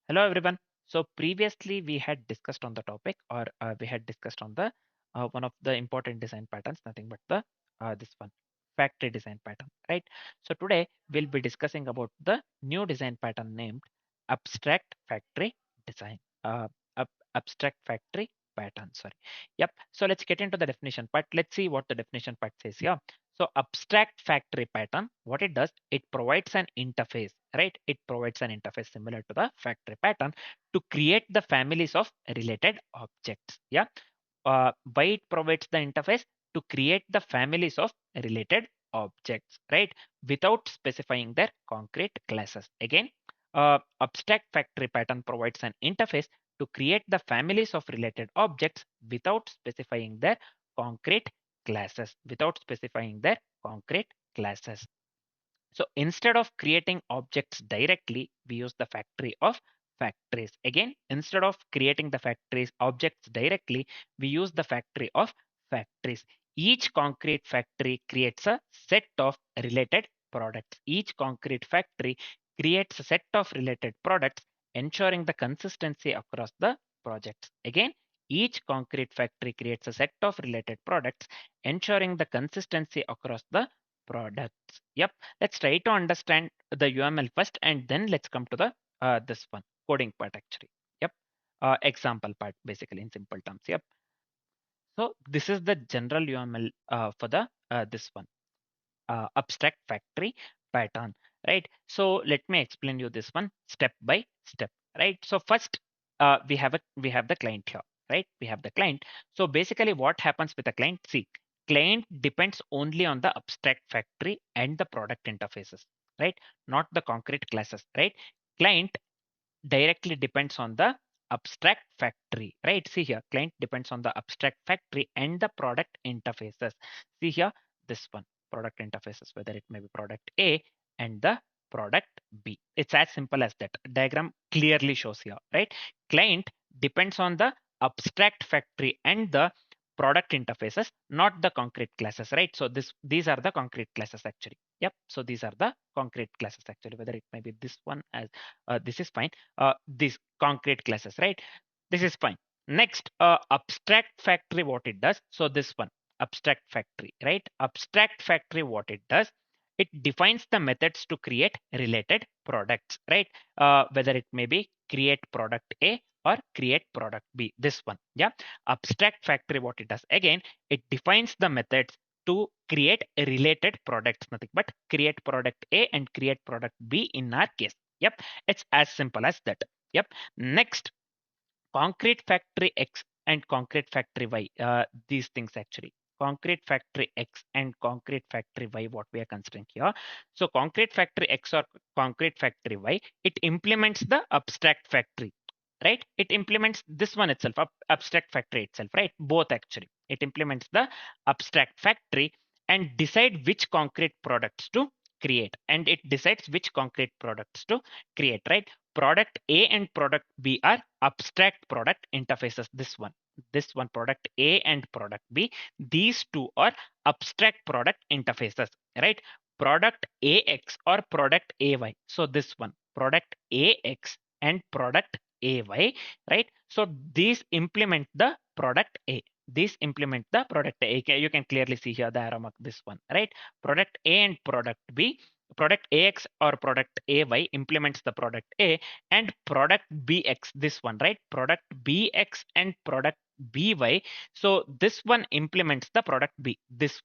Hello everyone. So previously we had discussed on the topic, or we had discussed on the one of the important design patterns, nothing but the this one factory design pattern, right? So today we'll be discussing about the new design pattern named abstract factory design. Abstract factory pattern. Sorry. Yep. So let's get into the definition part. Let's see what the definition part says here. So abstract factory pattern, what it does, it provides an interface, right? It provides an interface similar to the factory pattern to create the families of related objects. Yeah. Why it provides the interface? To create the families of related objects, right? Without specifying their concrete classes. Again, abstract factory pattern provides an interface to create the families of related objects without specifying their concrete classes, So instead of creating objects directly, we use the factory of factories. Again, instead of creating the factories objects directly, we use the factory of factories. Each concrete factory creates a set of related products. Each concrete factory creates a set of related products, ensuring the consistency across the projects. Again, each concrete factory creates a set of related products, ensuring the consistency across the products. Yep. Let's try to understand the UML first, and then let's come to the this one coding part actually. Yep. Example part basically in simple terms. Yep. So this is the general UML for the this one abstract factory pattern, right? So let me explain you this one step by step, right? So first we have the client here, right? We have the client. So basically what happens with the client? See, client depends only on the abstract factory and the product interfaces, right? Not the concrete classes, right? Client directly depends on the abstract factory, right? See here, client depends on the abstract factory and the product interfaces. See here, this one, product interfaces, whether it may be product A and the product B. It's as simple as that. Diagram clearly shows here, right? Client depends on the abstract factory and the product interfaces, not the concrete classes, right? So these are the concrete classes actually. Yep. So these are the concrete classes actually, whether it may be this one as this is fine. These concrete classes, right? This is fine. Next, abstract factory, what it does. So this one, abstract factory, right? Abstract factory, what it does, it defines the methods to create related products, right? Whether it may be create product A or create product B. This one, yeah. Abstract factory, what it does, again, it defines the methods to create related products, nothing but create product A and create product B in our case. Yep, it's as simple as that. Yep. Next, concrete factory X and concrete factory Y. These things actually. Concrete factory X and concrete factory Y, what we are considering here. So concrete factory X or concrete factory Y, it implements the abstract factory, right? It implements this one itself, abstract factory itself, right? Both actually. It implements the abstract factory and decide which concrete products to create, and it decides which concrete products to create, right? Product A and product B are abstract product interfaces. This one product A and product B, these two are abstract product interfaces, right? Product AX or product AY. So this one product AX and product AY, right? So these implement the product A. These implement the product A. You can clearly see here the arrow mark, this one, right? Product A and product B, product AX or product AY implements the product A, and product BX, this one, right? Product BX and product BY. So this one implements the product B. This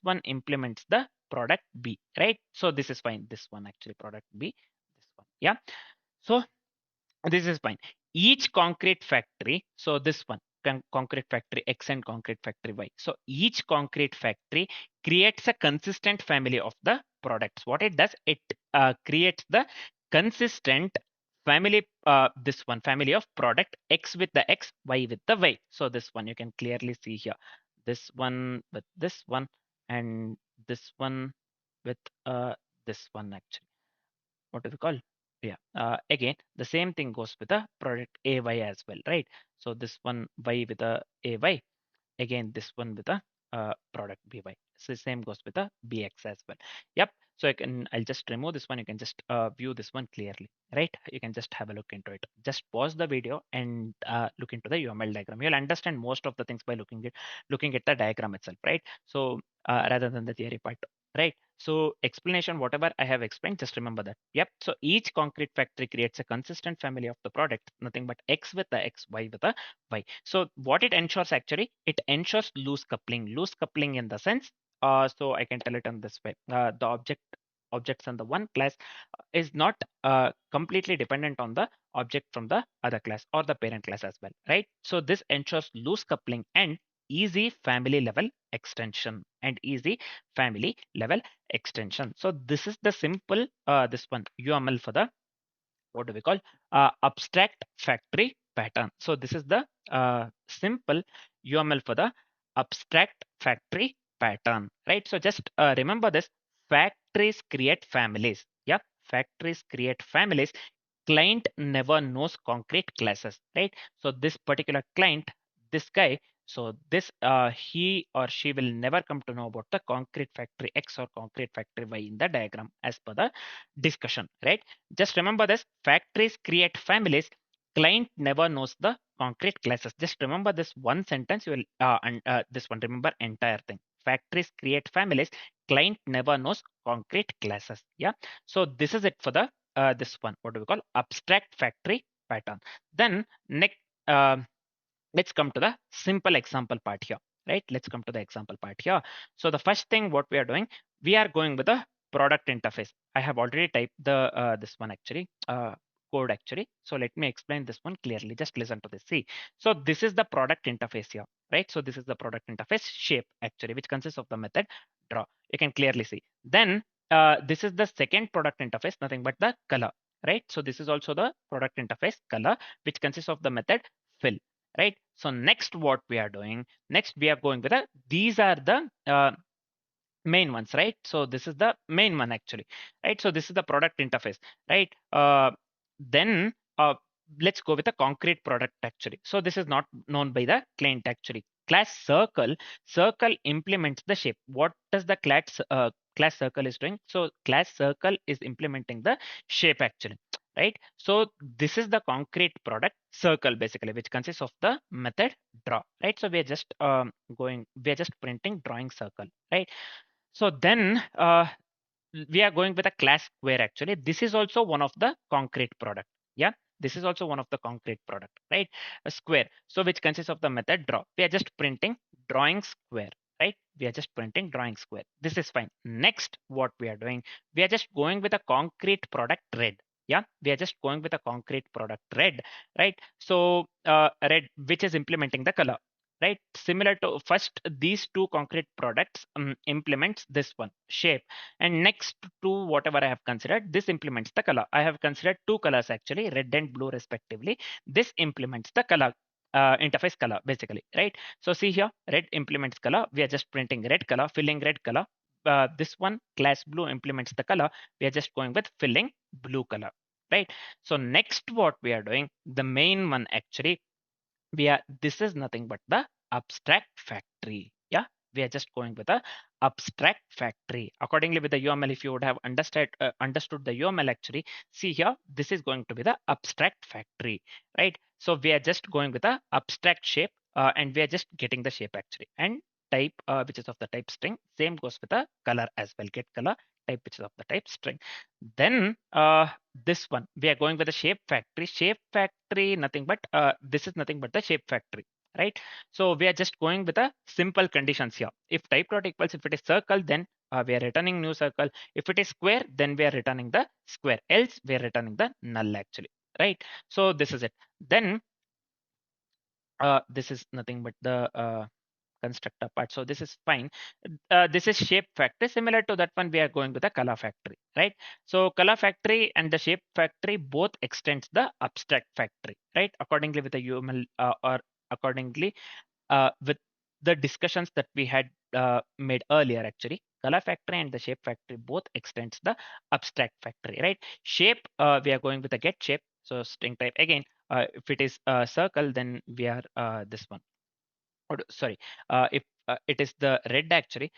one implements the product B, right? So this is fine. This one actually product B. This one, yeah. So this is fine. Each concrete factory. So this one concrete factory X and concrete factory Y. So each concrete factory creates a consistent family of the products. What it does, it creates the consistent family, this one family of product X with the X, Y with the Y. So this one you can clearly see here, this one with this one, and this one with this one actually. What do we call? Yeah. Again, the same thing goes with the product AY as well, right? So this one Y with the AY, again this one with the product BY. So same goes with the bx as well. Yep. So I'll just remove this one. You can just view this one clearly, right? You can just have a look into it. Just pause the video and look into the UML diagram. You'll understand most of the things by looking at the diagram itself, right? So rather than the theory part, right? So explanation, whatever I have explained, just remember that. Yep. So each concrete factory creates a consistent family of the product, nothing but X with the X, Y with the Y. So what it ensures actually, it ensures loose coupling. Loose coupling in the sense, so I can tell it in this way. The objects in the one class is not completely dependent on the object from the other class or the parent class as well, right? So this ensures loose coupling and easy family level extension and easy family level extension. So this is the simple this one UML for the, what do we call, abstract factory pattern. So this is the simple UML for the abstract factory pattern, right? So just remember this: factories create families. Yeah, factories create families. Client never knows concrete classes, right? So this particular client, this guy, so this he or she will never come to know about the concrete factory X or concrete factory Y in the diagram as per the discussion, right? Just remember this: factories create families. Client never knows the concrete classes. Just remember this one sentence. You will and this one. Remember entire thing. Factories create families. Client never knows concrete classes. Yeah. So this is it for the this one. What do we call abstract factory pattern? Then next. Let's come to the simple example part here, right? Let's come to the example part here. So the first thing what we are doing, we are going with the product interface. I have already typed the this one actually code actually. So let me explain this one clearly. Just listen to this. See, so this is the product interface here, right? So this is the product interface shape actually, which consists of the method draw. You can clearly see. Then this is the second product interface, nothing but the color, right? So this is also the product interface color, which consists of the method fill, right? So next what we are doing, next we are going with a, these are the main ones, right? So this is the main one actually, right? So this is the product interface, right? Then let's go with a concrete product actually. So this is not known by the client actually. Class circle implements the shape. What does the class circle is doing? So class circle is implementing the shape actually, right? So this is the concrete product circle basically, which consists of the method draw, right? So we are just we are just printing drawing circle, right? So then we are going with a class square actually. This is also one of the concrete product. Yeah, this is also one of the concrete product, right? A square. So which consists of the method draw. We are just printing drawing square, right? We are just printing drawing square. This is fine. Next, what we are doing, we are just going with a concrete product red. Yeah, we are just going with a concrete product red, right? So red, which is implementing the color, right? Similar to first, these two concrete products implements this one shape, and next to whatever I have considered, this implements the color. I have considered two colors actually, red and blue respectively. This implements the color interface color basically, right? So see here, red implements color. We are just printing red color, filling red color. This one class blue implements the color. We are just going with filling blue color, right? So next, what we are doing, the main one actually, we are, this is nothing but the abstract factory. Yeah, we are just going with a abstract factory accordingly with the UML. If you would have understood the UML actually, see here, this is going to be the abstract factory, right? So we are just going with a abstract shape, and we are just getting the shape actually, and type which is of the type string. Same goes with the color as well, get color type which is of the type string. Then this one, we are going with the shape factory. Shape factory, nothing but this is nothing but the shape factory, right? So we are just going with a simple conditions here. If type dot equals, if it is circle, then we are returning new circle. If it is square, then we are returning the square. Else we are returning the null actually, right? So this is it. Then this is nothing but the constructor part. So this is fine. This is shape factory. Similar to that one, we are going with the color factory, right? So color factory and the shape factory both extends the abstract factory, right? Accordingly with the UML or accordingly with the discussions that we had made earlier actually, color factory and the shape factory both extends the abstract factory, right? Shape, we are going with a get shape. So string type again, if it is a circle, then we are this one. Sorry, if it is the red actually,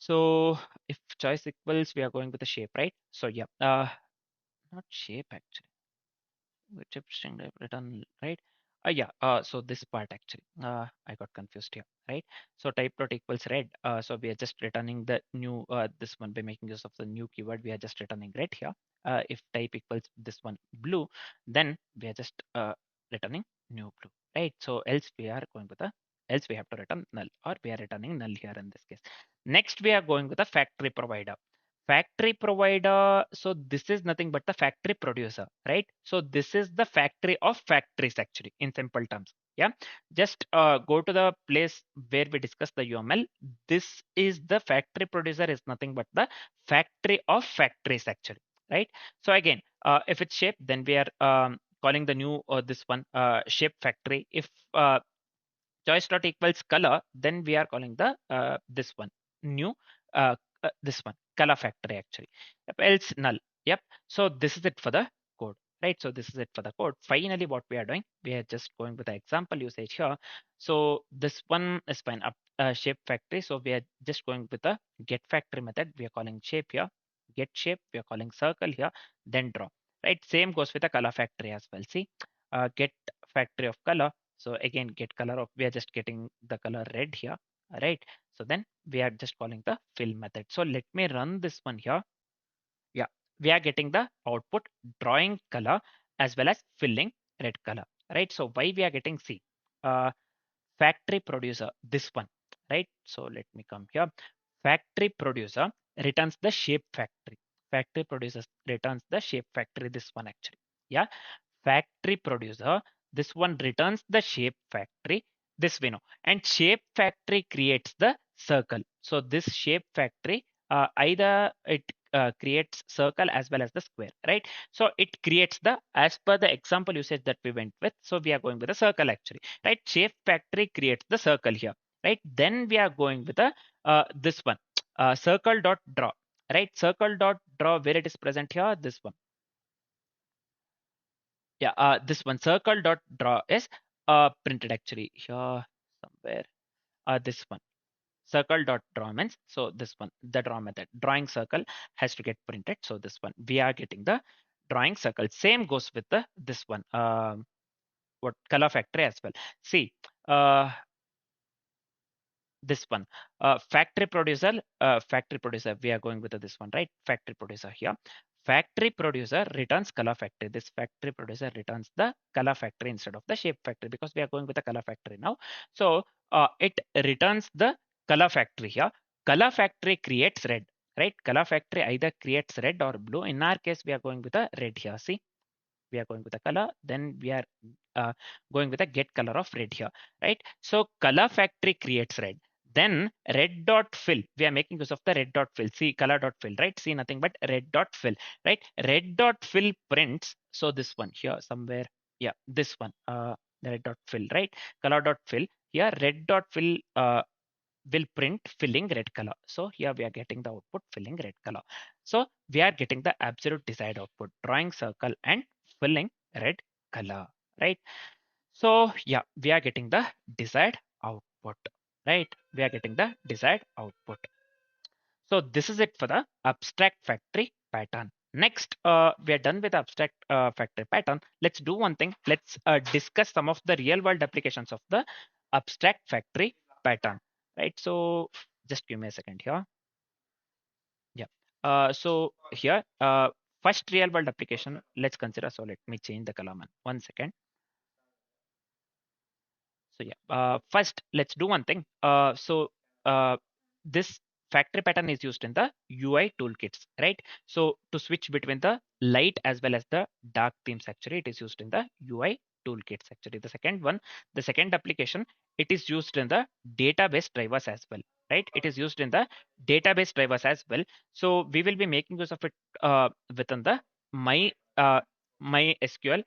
So if choice equals, we are going with the shape, right? So yeah, not shape actually. Which string type return, right? Yeah. So this part actually, I got confused here, right? So type dot equals red. So we are just returning the new this one by making use of the new keyword. We are just returning red here. If type equals this one blue, then we are just returning new blue, right? So else we are going with a else we have to return null, or we are returning null here in this case. Next, we are going with a factory provider. Factory provider, so this is nothing but the factory producer, right? So this is the factory of factories actually, in simple terms. Yeah, just go to the place where we discuss the UML. This is the factory producer, is nothing but the factory of factories actually, right? So again, if it's shape, then we are calling the new this one shape factory. If choice dot equals color, then we are calling the this one new this one color factory actually. Yep, else null. Yep. So this is it for the code, right? So this is it for the code. Finally, what we are doing, we are just going with the example usage here. So this one is fine up shape factory. So we are just going with the get factory method. We are calling shape here. Get shape. We are calling circle here. Then draw. Right. Same goes with the color factory as well. See, get factory of color. So again, get color of, we are just getting the color red here, right? So then we are just calling the fill method. So let me run this one here. Yeah, we are getting the output drawing color as well as filling red color, right? So why we are getting C? Uh, Factory producer, this one, right? So let me come here. Factory producer returns the shape factory. Factory producer returns the shape factory, this one actually. Yeah, factory producer, this one returns the shape factory, this we know. And shape factory creates the circle. So this shape factory, either it creates circle as well as the square, right? So it creates the, as per the example usage that we went with, so we are going with a circle actually, right? Shape factory creates the circle here, right? Then we are going with a this one circle dot draw, right? Circle dot draw, where it is present here, this one. Yeah, this one circle dot draw is printed actually here somewhere. This one circle dot draw means, so this one, the draw method, drawing circle has to get printed. So this one we are getting the drawing circle. Same goes with the this one what color factory as well. See, uh, this one factory producer, we are going with this one, right? Factory producer here, factory producer returns color factory. This factory producer returns the color factory instead of the shape factory, because we are going with the color factory now. So it returns the color factory here. Color factory creates red, right? Color factory either creates red or blue. In our case, we are going with a red here. See, we are going with the color, then we are uh, going with a get color of red here, right? So color factory creates red, then red dot fill, we are making use of the red dot fill. See, color dot fill, right? See, nothing but red dot fill, right? Red dot fill prints, so this one here somewhere, yeah, this one the red dot fill, right? Color dot fill, here red dot fill will print filling red color. So here we are getting the output filling red color. So we are getting the absolute desired output, drawing circle and filling red color, right? So yeah, we are getting the desired output, right? We are getting the desired output. So this is it for the abstract factory pattern. Next, we are done with abstract factory pattern. Let's do one thing. Let's discuss some of the real world applications of the abstract factory pattern, right? So just give me a second here. Yeah. So here, first real world application, let's consider. So let me change the color, man. 1 second. So yeah, first let's do one thing. This factory pattern is used in the UI toolkits, right? So to switch between the light as well as the dark themes, actually, it is used in the UI toolkits. Actually, the second one, the second application, it is used in the database drivers as well, right? It is used in the database drivers as well. So we will be making use of it within the my my SQL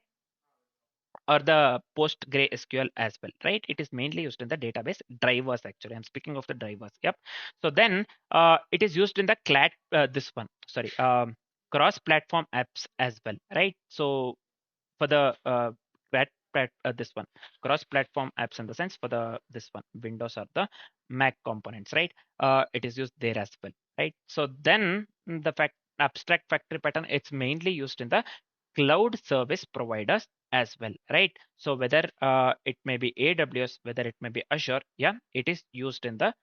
or the PostgreSQL as well, right? It is mainly used in the database drivers. Actually, I'm speaking of the drivers. Yep. So then it is used in the this one. Sorry, cross-platform apps as well, right? So for the this one cross platform apps, in the sense for the this one Windows or the Mac components, right? It is used there as well, right? So then the abstract factory pattern, it's mainly used in the cloud service providers as well, right? So whether it may be AWS, whether it may be Azure, yeah, it is used in the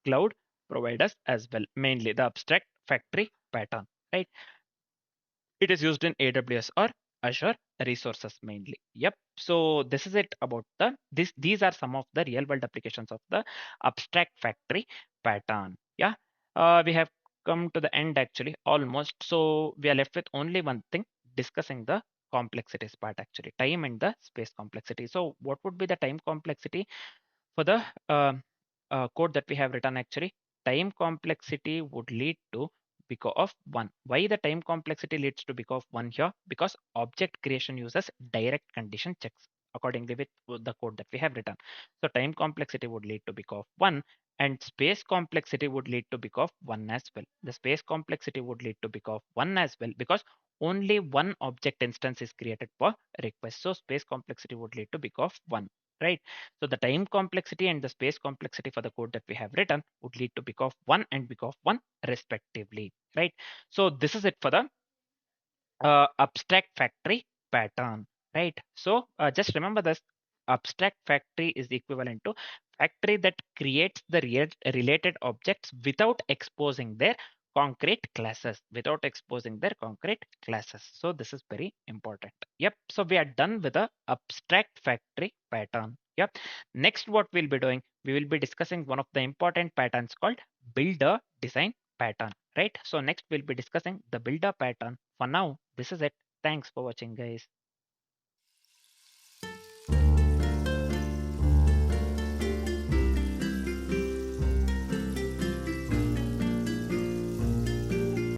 cloud providers as well, mainly the abstract factory pattern, right? It is used in AWS or Azure resources mainly. Yep. So this is it about these are some of the real world applications of the abstract factory pattern. Yeah. We have come to the end actually almost. So we are left with only one thing, discussing the complexities part actually, time and the space complexity. So what would be the time complexity for the code that we have written actually? Time complexity would lead to because of one. Why the time complexity leads to because of one here? Because object creation uses direct condition checks accordingly with the code that we have written. So time complexity would lead to because of one, and space complexity would lead to because of one as well. The space complexity would lead to because of one as well, because only one object instance is created per request. So space complexity would lead to because of one, right? So the time complexity and the space complexity for the code that we have written would lead to big of one and big of one respectively, right? So this is it for the abstract factory pattern, right? So just remember this: abstract factory is equivalent to factory that creates the related objects without exposing their concrete classes, without exposing their concrete classes. So this is very important. Yep. So we are done with the abstract factory pattern. Yep. Next, what we'll be doing, we will be discussing one of the important patterns called builder design pattern, right? So next we'll be discussing the builder pattern. For now, this is it. Thanks for watching, guys.